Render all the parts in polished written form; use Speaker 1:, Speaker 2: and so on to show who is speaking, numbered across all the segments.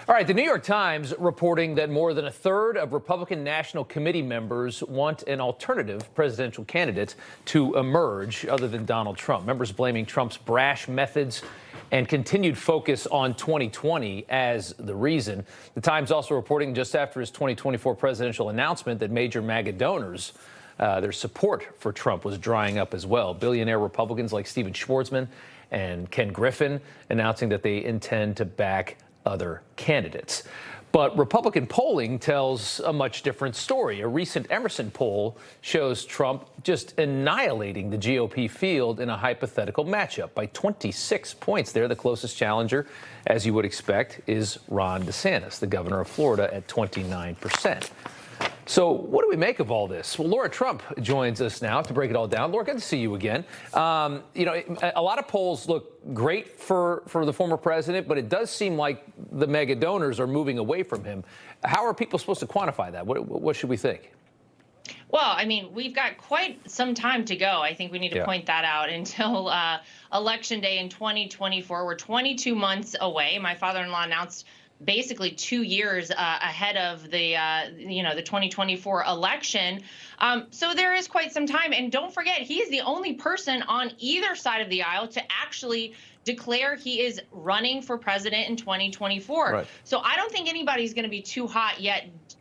Speaker 1: All right, the New York Times reporting that more than a third of Republican National Committee members want an alternative presidential candidate to emerge other than Donald Trump. Members blaming Trump's brash methods and continued focus on 2020 as the reason. The Times also reporting just after his 2024 presidential announcement that major MAGA donors, their support for Trump was drying up as well. Billionaire Republicans like Stephen Schwarzman and Ken Griffin announcing that they intend to back other candidates. But Republican polling tells a much different story. A recent Emerson poll shows Trump just annihilating the GOP field in a hypothetical matchup by 26 points there. The closest challenger, as you would expect, is Ron DeSantis, the governor of Florida, at 29%. So what do we make of all this? Well, Lara Trump joins us now to break it all down. Lara, good to see you again. A lot of polls look great for the former president, but it does seem like the mega donors are moving away from him. How are people supposed to quantify that? What should we think?
Speaker 2: Well, I mean, we've got quite some time to go. I think we need to point that out until Election Day in 2024. We're 22 months away. My father-in-law announced basically 2 years ahead of the 2024 election. So there is quite some time. And don't forget, he is the only person on either side of the aisle to actually declare he is running for president in 2024. Right. So I don't think anybody's going to be too hot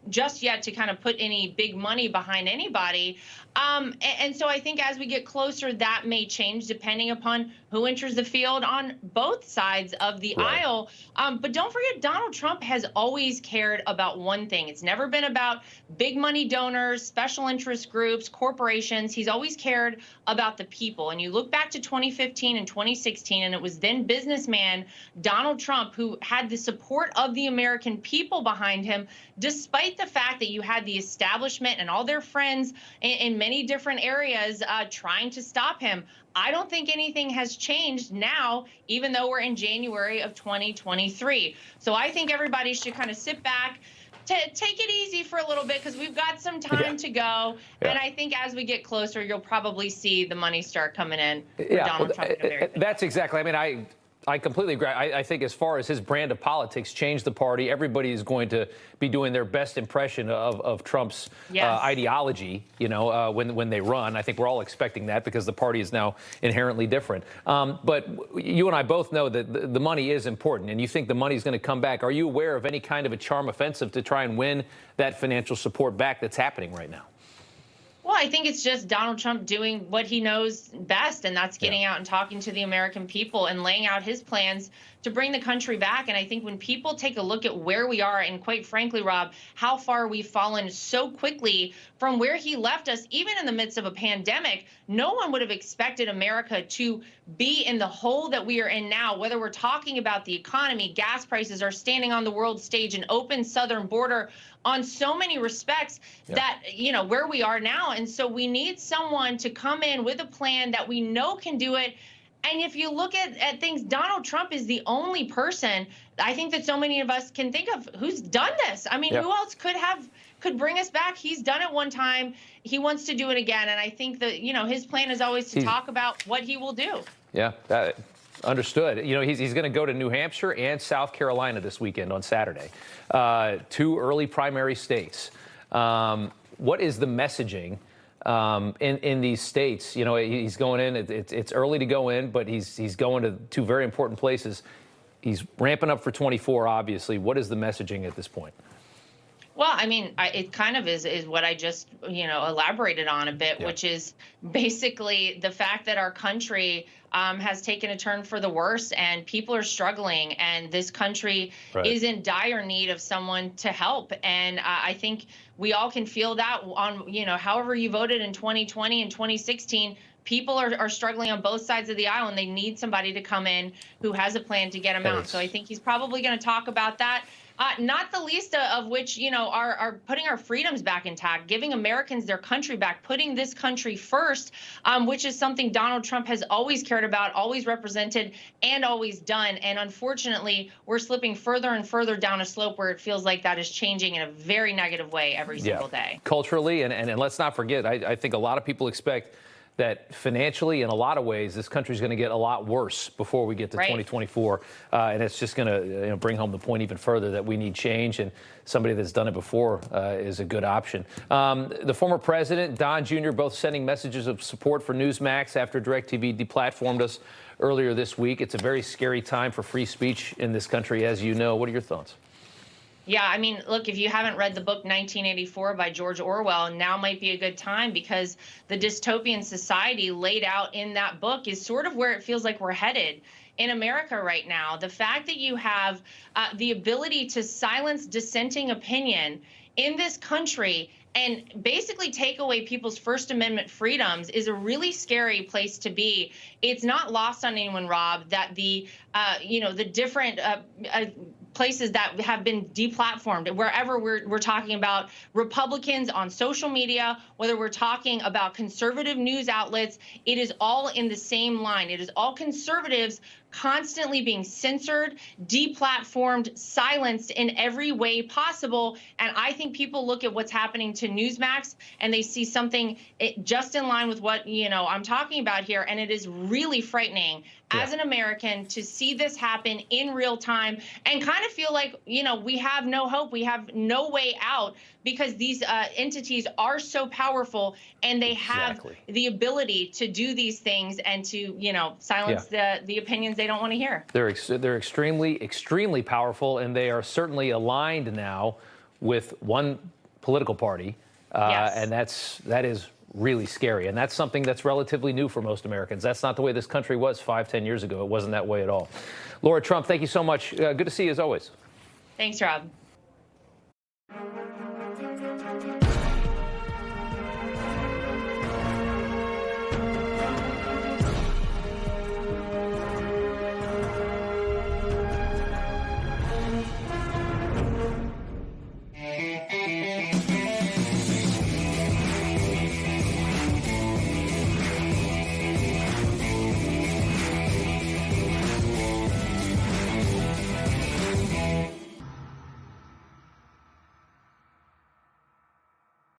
Speaker 2: just yet to kind of put any big money behind anybody. And so I think as we get closer, that may change depending upon who enters the field on both sides of the aisle. But don't forget, Donald Trump has always cared about one thing. It's never been about big money donors, special interest groups, corporations. He's always cared about the people. And you look back to 2015 and 2016, and it was then businessman Donald Trump who had the support of the American people behind him, despite the fact that you had the establishment and all their friends in many different areas trying to stop him. I don't think anything has changed now, even though we're in January of 2023. So I think everybody should kind of sit back, take it easy for a little bit, because we've got some time to go. And I think as we get closer, you'll probably see the money start coming in for Donald Trump.
Speaker 1: That's exactly. I mean, I completely agree. I think as far as his brand of politics, change the party, everybody is going to be doing their best impression of Trump's ideology, when they run. I think we're all expecting that because the party is now inherently different. But you and I both know that the money is important, and you think the money is going to come back. Are you aware of any kind of a charm offensive to try and win that financial support back that's happening right now?
Speaker 2: Well, I think it's just Donald Trump doing what he knows best, and that's getting out and talking to the American people and laying out his plans to bring the country back. And I think when people take a look at where we are, and quite frankly, Rob, how far we've fallen so quickly from where he left us, even in the midst of a pandemic, no one would have expected America to be in the hole that we are in now, whether we're talking about the economy, gas prices are standing on the world stage, an open southern border, on so many respects that, where we are now. And so we need someone to come in with a plan that we know can do it. And if you look at things, Donald Trump is the only person I think that so many of us can think of who's done this. I mean, who else could bring us back? He's done it one time. He wants to do it again. And I think that, his plan is always to talk about what he will do. Yeah,
Speaker 1: understood. He's going to go to New Hampshire and South Carolina this weekend on Saturday, 2 early primary states. What is the messaging in these states? He's going in. It's early to go in, but he's going to 2 very important places. He's ramping up for 24, obviously. What is the messaging at this point?
Speaker 2: Well, I mean, it kind of is what I just, elaborated on a bit, which is basically the fact that our country has taken a turn for the worse, and people are struggling, and this country is in dire need of someone to help. And I think we all can feel that on, however you voted in 2020 and 2016. People are struggling on both sides of the aisle, and they need somebody to come in who has a plan to get them out. So I think he's probably going to talk about that. Not the least of which, are putting our freedoms back intact, giving Americans their country back, putting this country first, which is something Donald Trump has always cared about, always represented, and always done. And unfortunately, we're slipping further and further down a slope where it feels like that is changing in a very negative way every single day.
Speaker 1: Culturally, and let's not forget, I think a lot of people expect that financially, in a lot of ways, this country's going to get a lot worse before we get to 2024. And it's just going to bring home the point even further that we need change, and somebody that's done it before is a good option. The former president, Don Jr., both sending messages of support for Newsmax after DirecTV deplatformed us earlier this week. It's a very scary time for free speech in this country, as you know. What are your thoughts?
Speaker 2: Yeah, I mean, look, if you haven't read the book 1984 by George Orwell, now might be a good time, because the dystopian society laid out in that book is sort of where it feels like we're headed in America right now. The fact that you have the ability to silence dissenting opinion in this country and basically take away people's First Amendment freedoms is a really scary place to be. It's not lost on anyone, Rob, that the different places that have been deplatformed, wherever we're talking about Republicans on social media, whether we're talking about conservative news outlets, it is all in the same line. It is all conservatives constantly being censored, deplatformed, silenced in every way possible. And I think people look at what's happening to Newsmax and they see something just in line with what I'm talking about here. And it is really frightening as an American to see this happen in real time and kind of feel like, we have no hope. We have no way out, because these entities are so powerful and they have the ability to do these things and to, silence the opinions they don't want to hear.
Speaker 1: They're extremely, extremely powerful, and they are certainly aligned now with one political party. And that is really scary. And that's something that's relatively new for most Americans. That's not the way this country was 5-10 years ago. It wasn't that way at all. Lara Trump, thank you so much. Good to see you as always.
Speaker 2: Thanks, Rob.